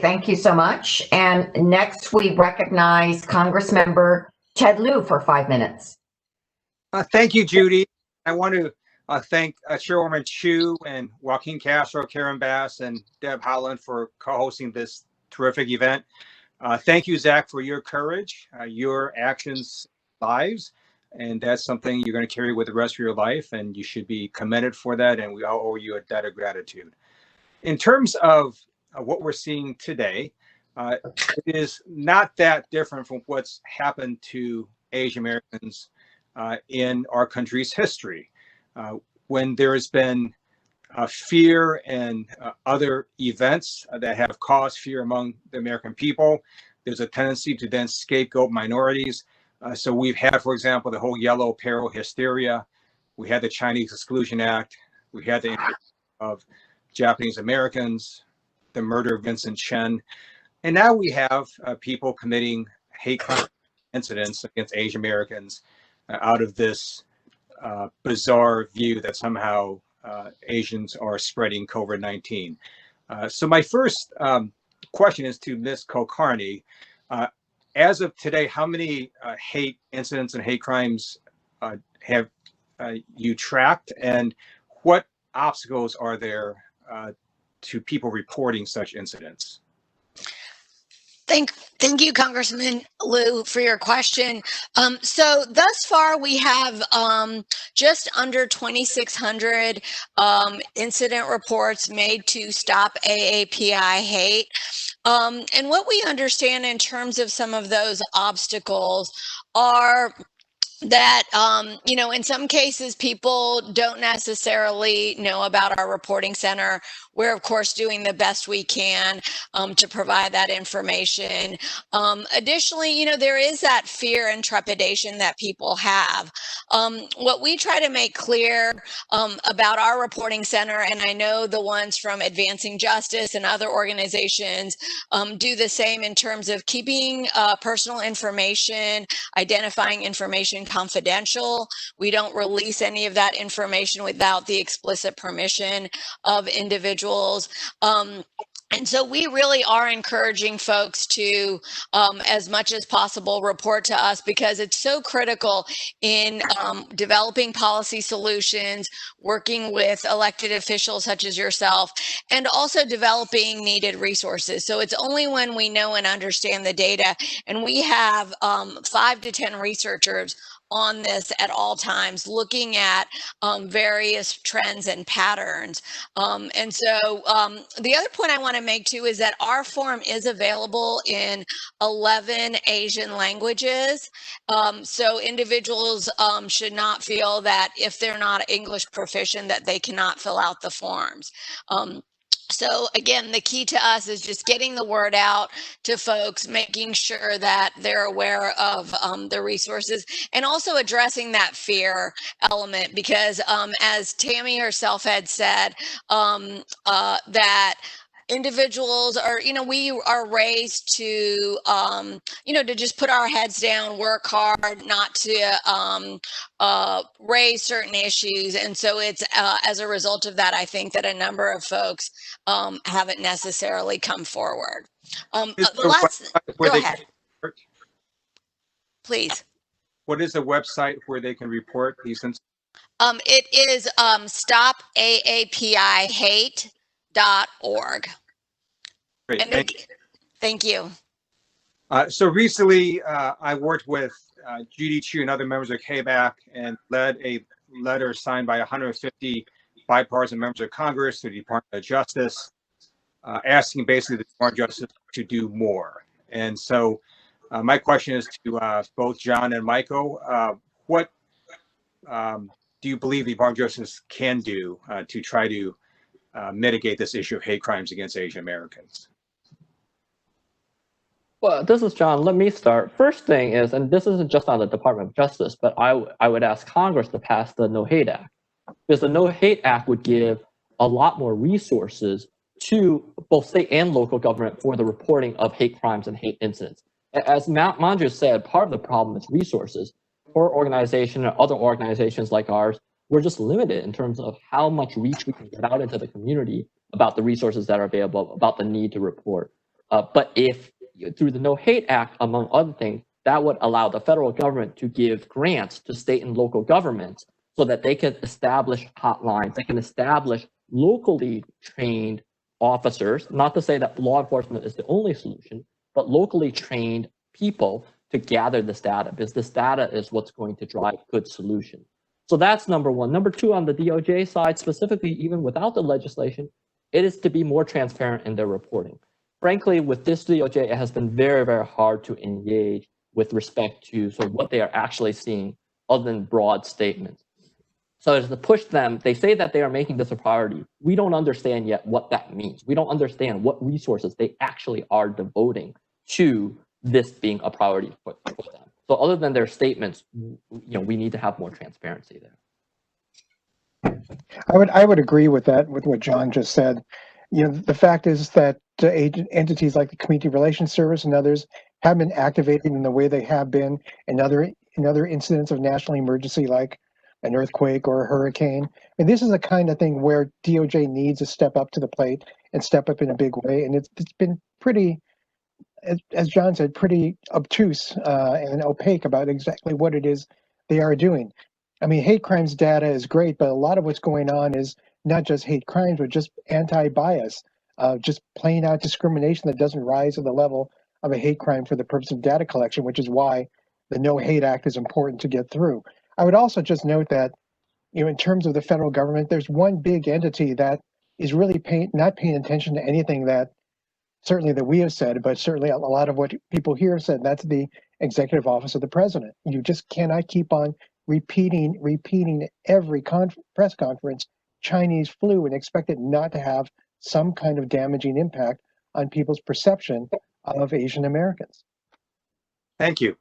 Thank you so much. And next we recognize Congressmember Ted Lieu for 5 minutes. Thank you, Judy. I want to thank Chairwoman Chu and Joaquin Castro, Karen Bass, and Deb Howland for co-hosting this terrific event. Thank you, Zach, for your courage, your actions, lives, and that's something you're going to carry with the rest of your life, and you should be commended for that, and we all owe you a debt of gratitude. In terms of what we're seeing today, it is not that different from what's happened to Asian Americans in our country's history. When there has been fear and other events that have caused fear among the American people, there's a tendency to then scapegoat minorities. So we've had, for example, the whole yellow peril hysteria. We had the Chinese Exclusion Act. We had the of Japanese Americans, the murder of Vincent Chen. And now we have people committing hate crime incidents against Asian Americans out of this bizarre view that somehow Asians are spreading COVID-19. So my first question is to Ms. Kulkarni. As of today, how many hate incidents and hate crimes have you tracked, and what obstacles are there to people reporting such incidents? Thank you, Congressman Lieu, for your question. So thus far, we have just under 2,600 incident reports made to stop AAPI hate. And what we understand in terms of some of those obstacles are that, you know, in some cases, people don't necessarily know about our reporting center. We're, of course, doing the best we can to provide that information. Additionally, you know, there is that fear and trepidation that people have. What we try to make clear about our reporting center, and I know the ones from Advancing Justice and other organizations do the same in terms of keeping personal information, identifying information confidential. We don't release any of that information without the explicit permission of individuals. And so we really are encouraging folks to, as much as possible, report to us, because it's so critical in developing policy solutions, working with elected officials such as yourself, and also developing needed resources. So it's only when we know and understand the data, and we have 5 to 10 researchers on this at all times, looking at various trends and patterns. And so the other point I want to make too is that our forum is available in 11 Asian languages. So individuals should not feel that if they're not English proficient that they cannot fill out the forms. So again, the key to us is just getting the word out to folks, making sure that they're aware of the resources, and also addressing that fear element, because as Tammy herself had said, that individuals are, you know, we are raised to, you know, to just put our heads down, work hard, not to raise certain issues. And so it's as a result of that, I think that a number of folks haven't necessarily come forward. Go ahead. Please. What is the website where they can report these incidents? It is stopaapihate.org. Great, thank you. So recently, I worked with Judy Chu and other members of Capac and led a letter signed by 150 bipartisan members of Congress to the Department of Justice, asking basically the Department of Justice to do more. And so my question is to both John and Michael, what do you believe the Department of Justice can do to try to mitigate this issue of hate crimes against Asian Americans? Well, this is John. Let me start. First thing is, and this isn't just on the Department of Justice, but I would ask Congress to pass the No Hate Act, because the No Hate Act would give a lot more resources to both state and local government for the reporting of hate crimes and hate incidents. As Manju said, part of the problem is resources. For organization and other organizations like ours, we're just limited in terms of how much reach we can get out into the community about the resources that are available, about the need to report. But if through the No Hate Act, among other things, that would allow the federal government to give grants to state and local governments so that they can establish hotlines, they can establish locally trained officers, not to say that law enforcement is the only solution, but locally trained people to gather this data, because this data is what's going to drive good solutions. So that's number one. Number two, on the DOJ side, specifically, even without the legislation, it is to be more transparent in their reporting. Frankly, with this DOJ, it has been very, very hard to engage with respect to sort of what they are actually seeing other than broad statements. So as to push them, they say that they are making this a priority. We don't understand yet what that means. We don't understand what resources they actually are devoting to this being a priority for them. So other than their statements, we need to have more transparency there. I would agree with that, with what John just said. The fact is that entities like the Community Relations Service and others have been activated in the way they have been in other incidents of national emergency, like an earthquake or a hurricane. And this is the kind of thing where DOJ needs to step up to the plate and step up in a big way. And it's been pretty, as John said, pretty obtuse and opaque about exactly what it is they are doing. I mean, hate crimes data is great, but a lot of what's going on is not just hate crimes, but just anti-bias, just plain out discrimination that doesn't rise to the level of a hate crime for the purpose of data collection, which is why the No Hate Act is important to get through. I would also just note that, in terms of the federal government, there's one big entity that is really not paying attention to anything that we have said, but certainly a lot of what people here have said, and that's the executive office of the president. You just cannot keep on repeating every press conference Chinese flu and expect it not to have some kind of damaging impact on people's perception of Asian Americans. Thank you.